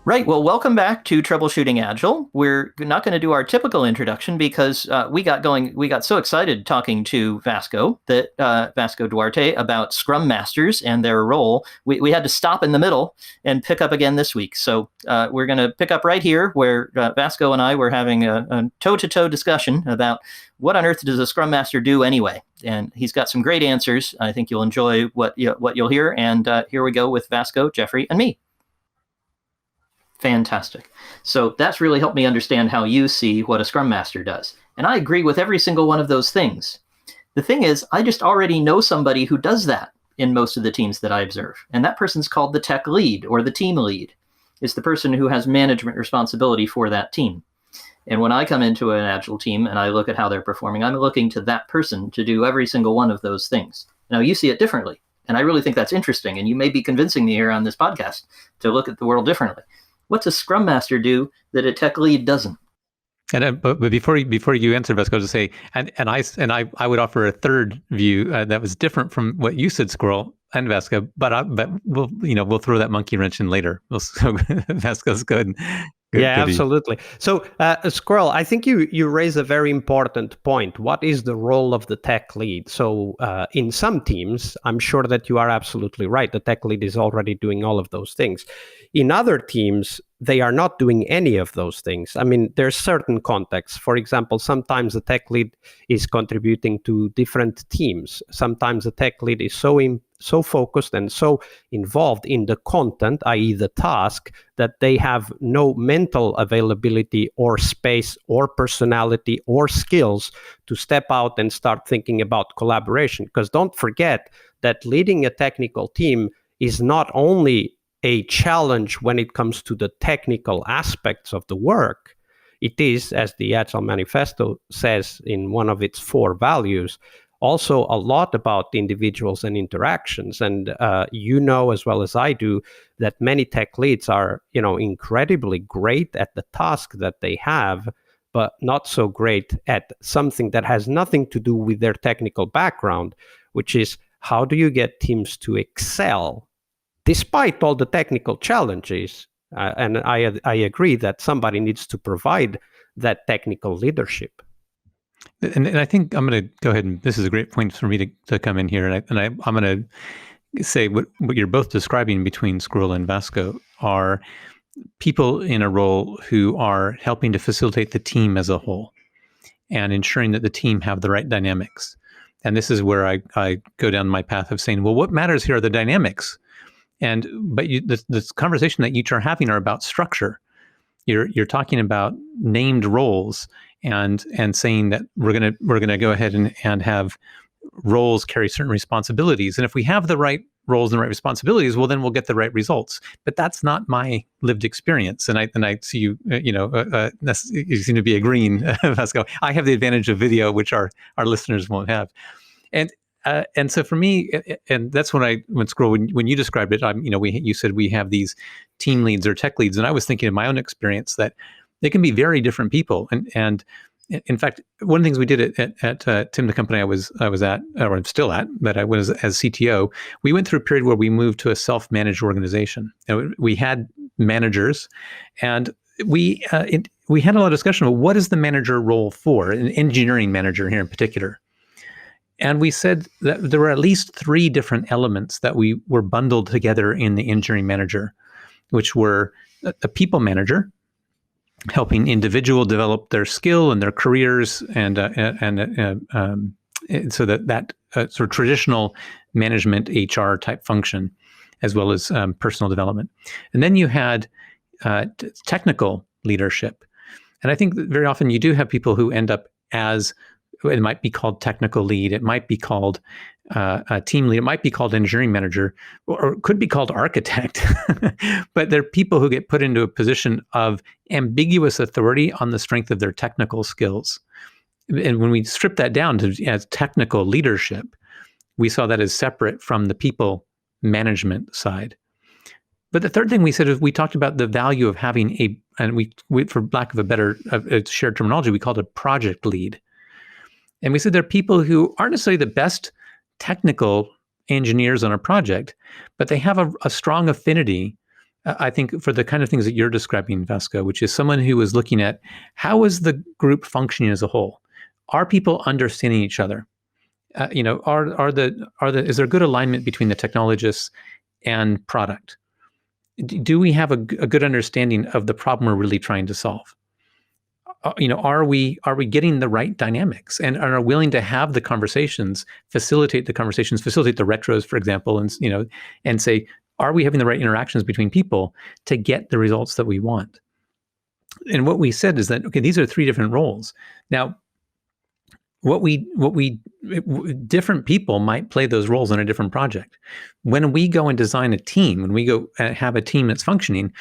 Right. Well, welcome back to Troubleshooting Agile. We're not going to do our typical introduction because we got so excited talking to Vasco Duarte about Scrum Masters and their role. We had to stop in the middle and pick up again this week. So we're going to pick up right here where Vasco and I were having a toe-to-toe discussion about what on earth does a Scrum Master do anyway? And he's got some great answers. I think you'll enjoy what you'll hear. And here we go with Vasco, Jeffrey, and me. Fantastic. So that's really helped me understand how you see what a Scrum Master does. And I agree with every single one of those things. The thing is, I just already know somebody who does that in most of the teams that I observe. And that person's called the tech lead or the team lead. It's the person who has management responsibility for that team. And when I come into an Agile team and I look at how they're performing, I'm looking to that person to do every single one of those things. Now, you see it differently. And I really think that's interesting. And you may be convincing me here on this podcast to look at the world differently. What's a Scrum Master do that a tech lead doesn't? And but before you answer, Vasco, to say, and I would offer a third view that was different from what you said, Squirrel and Vasco. But we'll throw that monkey wrench in later. So Vasco's good. Yeah, absolutely. So, Squirrel, I think you raise a very important point. What is the role of the tech lead? So, in some teams, I'm sure that you are absolutely right. The tech lead is already doing all of those things. In other teams, they are not doing any of those things. I mean, there's certain contexts. For example, sometimes the tech lead is contributing to different teams. Sometimes the tech lead is so focused and so involved in the content, i.e. the task, that they have no mental availability or space or personality or skills to step out and start thinking about collaboration. Because don't forget that leading a technical team is not only a challenge when it comes to the technical aspects of the work. It is, as the Agile Manifesto says in one of its 4 values, also a lot about individuals and interactions. And you know as well as I do that many tech leads are, incredibly great at the task that they have, but not so great at something that has nothing to do with their technical background, which is how do you get teams to excel despite all the technical challenges? And I agree that somebody needs to provide that technical leadership. And I think I'm going to go ahead and this is a great point for me to come in here. And I'm going to say what you're both describing between Squirrel and Vasco are people in a role who are helping to facilitate the team as a whole and ensuring that the team have the right dynamics. And this is where I go down my path of saying, well, what matters here are the dynamics. But this conversation that you two are having are about structure. You're talking about named roles and saying that we're gonna go ahead and have roles carry certain responsibilities. And if we have the right roles and the right responsibilities, well, then we'll get the right results. But that's not my lived experience. And I see you, you seem to be agreeing, Vasco. I have the advantage of video, which our listeners won't have. And so for me, and that's when Squirrel, when you described it, you said we have these team leads or tech leads, and I was thinking in my own experience that they can be very different people. And in fact, one of the things we did at Tim, the company I was at, or I'm still at, but I was as CTO, we went through a period where we moved to a self-managed organization. And we had managers, and we had a lot of discussion about what is the manager role for, an engineering manager here in particular. And we said that there were at least 3 different elements that we were bundled together in the engineering manager, which were a people manager, helping individual develop their skill and their careers, and so that sort of traditional management HR type function, as well as personal development. And then you had technical leadership. And I think that very often you do have people who end up as, it might be called technical lead, it might be called a team lead, it might be called engineering manager, or it could be called architect. But they're people who get put into a position of ambiguous authority on the strength of their technical skills. And when we strip that down as technical leadership, we saw that as separate from the people management side. But the third thing we said is we talked about the value of having and we for lack of a better shared terminology, we called it a project lead. And we said there are people who aren't necessarily the best technical engineers on a project, but they have a strong affinity I think for the kind of things that you're describing, Vasco, which is someone who is looking at how is the group functioning as a whole? Are people understanding each other? Is there good alignment between the technologists and product? Do we have a good understanding of the problem we're really trying to solve? Are we getting the right dynamics and are willing to have the conversations, facilitate the retros, for example, and say, are we having the right interactions between people to get the results that we want? And what we said is that, okay, these are 3 different roles. Now, different people might play those roles in a different project. When we go and design a team, when we go and have a team that's functioning,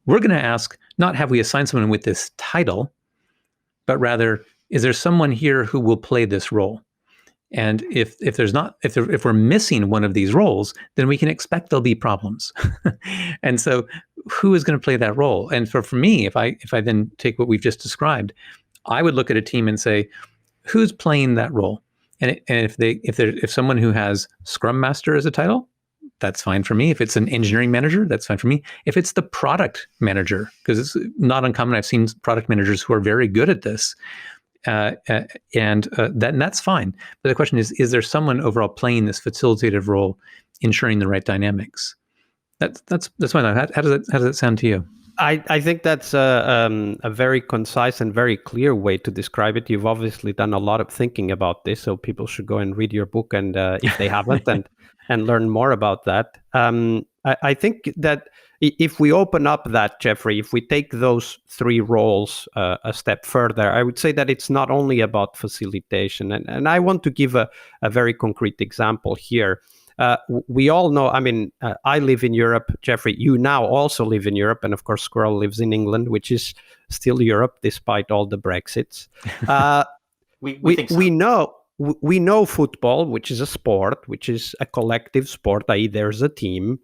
we're going to ask, not have we assigned someone with this title, but rather, is there someone here who will play this role? And if we're missing one of these roles, then we can expect there'll be problems. And so, who is going to play that role? And for me, if I then take what we've just described, I would look at a team and say, who's playing that role? And if someone who has Scrum Master as a title, that's fine for me. If it's an engineering manager, that's fine for me. If it's the product manager, because it's not uncommon, I've seen product managers who are very good at this, and that's fine. But the question is there someone overall playing this facilitative role, ensuring the right dynamics? That's fine. How does that sound to you? I think that's a very concise and very clear way to describe it. You've obviously done a lot of thinking about this, so people should go and read your book, and if they haven't, and learn more about that. I think that if we open up that, Jeffrey, if we take those 3 roles a step further, I would say that it's not only about facilitation. And I want to give a very concrete example here. We all know, I live in Europe. Jeffrey, you now also live in Europe. And of course, Squirrel lives in England, which is still Europe, despite all the Brexits. We think so. We know football, which is a sport, which is a collective sport, i.e. there's a team,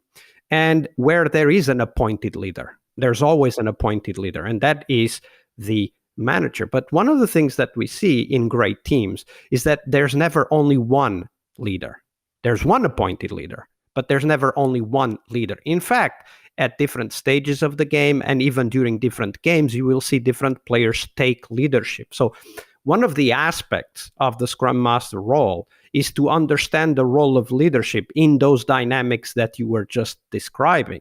and where there is an appointed leader. There's always an appointed leader, and that is the manager. But one of the things that we see in great teams is that there's never only one leader. There's one appointed leader, but there's never only one leader. In fact, at different stages of the game and even during different games, you will see different players take leadership. So one of the aspects of the Scrum Master role is to understand the role of leadership in those dynamics that you were just describing.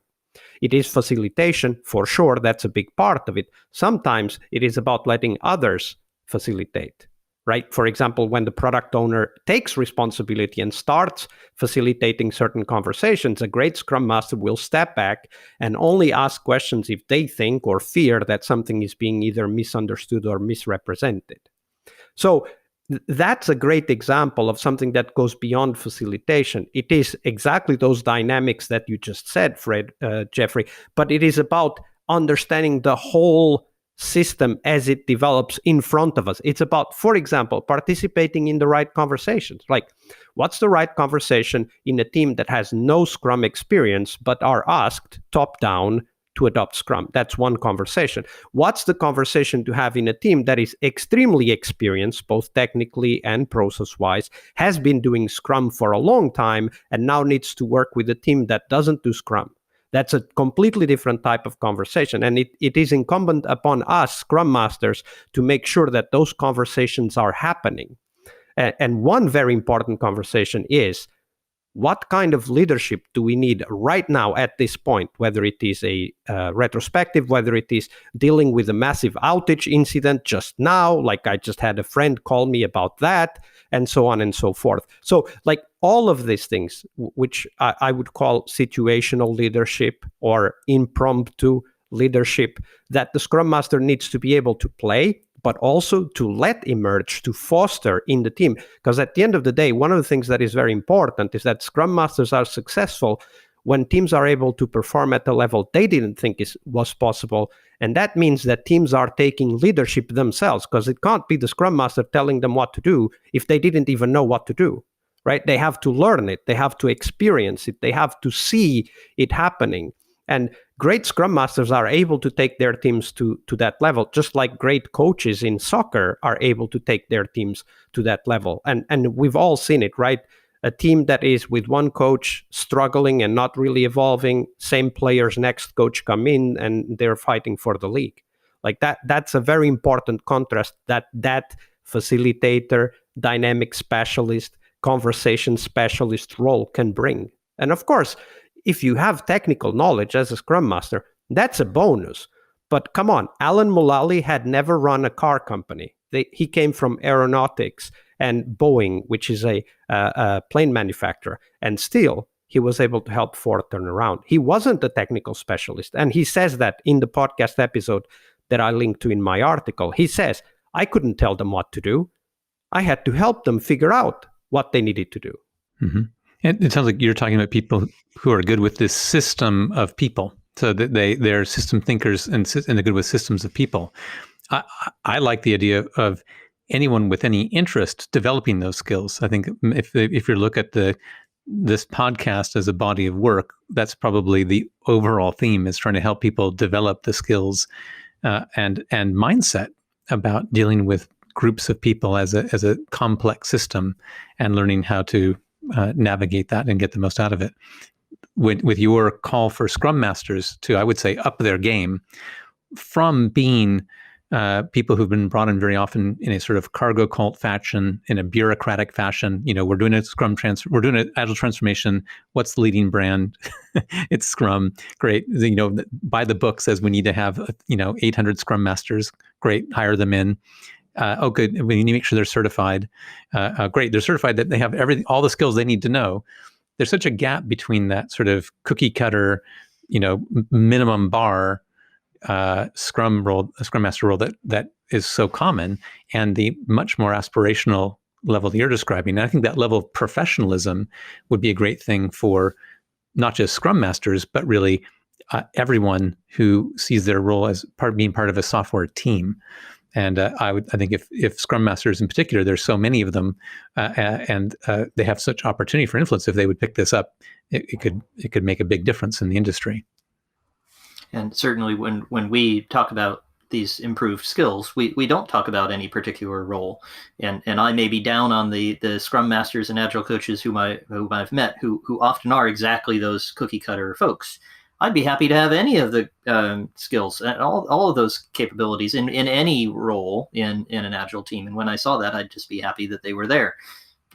It is facilitation, for sure, that's a big part of it. Sometimes it is about letting others facilitate, right? For example, when the product owner takes responsibility and starts facilitating certain conversations, a great Scrum Master will step back and only ask questions if they think or fear that something is being either misunderstood or misrepresented. So that's a great example of something that goes beyond facilitation. It is exactly those dynamics that you just said, Jeffrey, but it is about understanding the whole system as it develops in front of us. It's about, for example, participating in the right conversations. Like, what's the right conversation in a team that has no Scrum experience but are asked top down to adopt Scrum? That's one conversation. What's the conversation to have in a team that is extremely experienced, both technically and process-wise, has been doing Scrum for a long time, and now needs to work with a team that doesn't do Scrum? That's a completely different type of conversation. And it is incumbent upon us, Scrum Masters, to make sure that those conversations are happening. And one very important conversation is, what kind of leadership do we need right now at this point, whether it is a retrospective, whether it is dealing with a massive outage incident just now, like I just had a friend call me about that, and so on and so forth. So like all of these things, which I would call situational leadership or impromptu leadership, that the Scrum Master needs to be able to play, but also to let emerge, to foster in the team. Because at the end of the day, one of the things that is very important is that Scrum Masters are successful when teams are able to perform at a level they didn't think was possible. And that means that teams are taking leadership themselves, because it can't be the Scrum Master telling them what to do if they didn't even know what to do, right? They have to learn it. They have to experience it. They have to see it happening. And great Scrum Masters are able to take their teams to that level, just like great coaches in soccer are able to take their teams to that level. And we've all seen it, right? a team that is with one coach struggling and not really evolving, same players, next coach come in and they're fighting for the league. Like that's a very important contrast that facilitator, dynamic specialist, conversation specialist role can bring. And of course, if you have technical knowledge as a Scrum Master, that's a bonus. But come on, Alan Mulally had never run a car company. He came from aeronautics and Boeing, which is a plane manufacturer, and still he was able to help Ford turn around. He wasn't a technical specialist, and he says that in the podcast episode that I linked to in my article. He says, I couldn't tell them what to do. I had to help them figure out what they needed to do. Mm-hmm. It sounds like you're talking about people who are good with this system of people. So that they're system thinkers and they're good with systems of people. I like the idea of anyone with any interest developing those skills. I think if you look at this podcast as a body of work, that's probably the overall theme, is trying to help people develop the skills and mindset about dealing with groups of people as a complex system and learning how to navigate that and get the most out of it. With your call for Scrum Masters to, I would say, up their game from being people who've been brought in very often in a sort of cargo cult fashion, in a bureaucratic fashion. We're doing we're doing an agile transformation. What's the leading brand? It's Scrum. Great. Buy the book says we need to have 800 Scrum Masters. Great. Hire them in. Good. We need to make sure they're certified. Great. They're certified that they have all the skills they need to know. There's such a gap between that sort of cookie cutter, minimum bar Scrum Master role that is so common, and the much more aspirational level that you're describing. And I think that level of professionalism would be a great thing for not just Scrum Masters, but really everyone who sees their role as being part of a software team. And I think if Scrum Masters in particular, there's so many of them, and they have such opportunity for influence. If they would pick this up, it could make a big difference in the industry. And certainly, when we talk about these improved skills, we don't talk about any particular role. And I may be down on the Scrum Masters and Agile coaches whom I've met, who often are exactly those cookie cutter folks. I'd be happy to have any of the skills and all of those capabilities in any role in an Agile team. And when I saw that, I'd just be happy that they were there.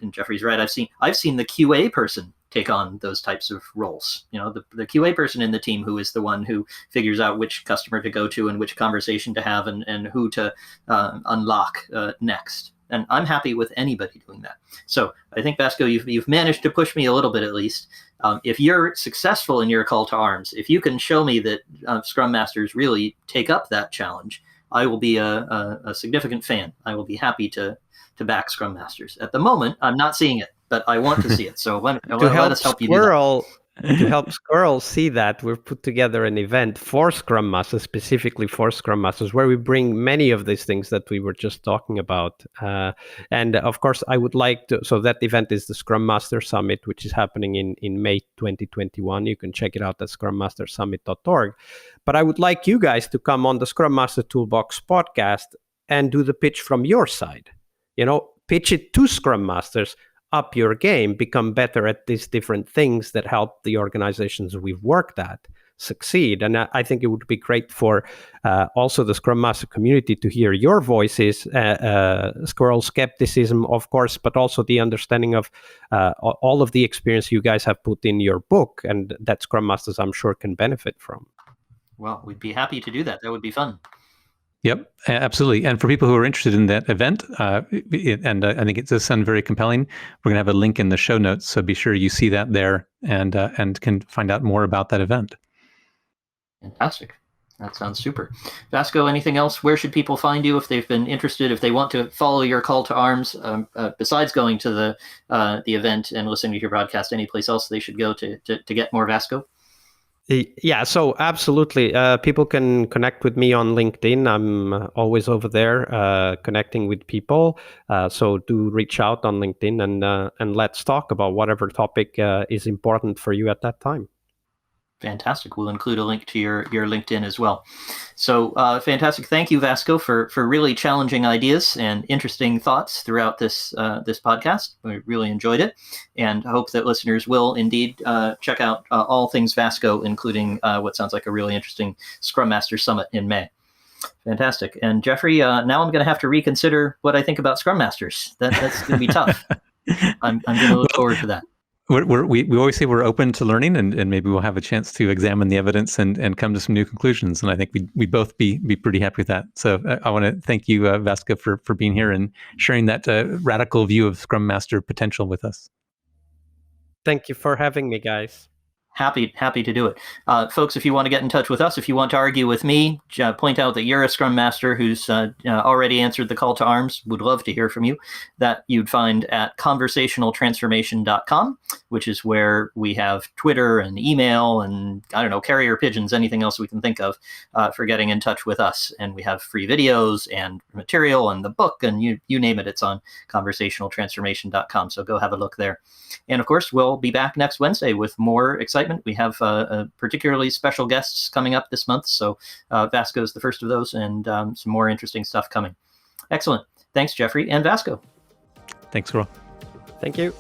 And Jeffrey's right. I've seen the QA person take on those types of roles. The QA person in the team who is the one who figures out which customer to go to and which conversation to have and who to unlock next. And I'm happy with anybody doing that. So I think, Vasco, you've managed to push me a little bit at least. If you're successful in your call to arms, if you can show me that Scrum Masters really take up that challenge, I will be a significant fan. I will be happy to back Scrum Masters. At the moment, I'm not seeing it, but I want to see it. So let us help you do that. To help Squirrel see that, we've put together an event for Scrum Masters, specifically for Scrum Masters, where we bring many of these things that we were just talking about. And of course, I would like to, so that event is the Scrum Master Summit, which is happening in May 2021. You can check it out at scrummastersummit.org. But I would like you guys to come on the Scrum Master Toolbox podcast and do the pitch from your side. Pitch it to Scrum Masters, up your game, become better at these different things that help the organizations we've worked at succeed. And I think it would be great for also the Scrum Master community to hear your voices, Squirrel skepticism, of course, but also the understanding of all of the experience you guys have put in your book, and that Scrum Masters, I'm sure, can benefit from. Well, we'd be happy to do that. That would be fun. Yep, absolutely. And for people who are interested in that event, and I think it does sound very compelling, we're going to have a link in the show notes. So be sure you see that there and can find out more about that event. Fantastic. That sounds super. Vasco, anything else? Where should people find you if they've been interested, if they want to follow your call to arms, besides going to the event and listening to your broadcast, any place else they should go to get more Vasco? Yeah, so absolutely. People can connect with me on LinkedIn. I'm always over there connecting with people. So do reach out on LinkedIn and let's talk about whatever topic is important for you at that time. Fantastic. We'll include a link to your LinkedIn as well. So fantastic. Thank you, Vasco, for really challenging ideas and interesting thoughts throughout this podcast. We really enjoyed it, and hope that listeners will indeed check out all things Vasco, including what sounds like a really interesting Scrum Master Summit in May. Fantastic. And Jeffrey, now I'm going to have to reconsider what I think about Scrum Masters. That's going to be tough. I'm going to look forward to that. We always say we're open to learning, and maybe we'll have a chance to examine the evidence and come to some new conclusions. And I think we both be pretty happy with that. So I want to thank you, Vasco, for being here and sharing that radical view of Scrum Master potential with us. Thank you for having me, guys. Happy to do it. Folks, if you want to get in touch with us, if you want to argue with me, point out that you're a Scrum Master who's already answered the call to arms, would love to hear from you. That you'd find at conversationaltransformation.com, which is where we have Twitter and email and, I don't know, carrier pigeons, anything else we can think of for getting in touch with us. And we have free videos and material and the book, and you name it, it's on conversationaltransformation.com. So go have a look there. And of course, we'll be back next Wednesday with more excitement. We have particularly special guests coming up this month. So Vasco is the first of those, and some more interesting stuff coming. Excellent. Thanks, Jeffrey and Vasco. Thanks, Squirrel. Thank you.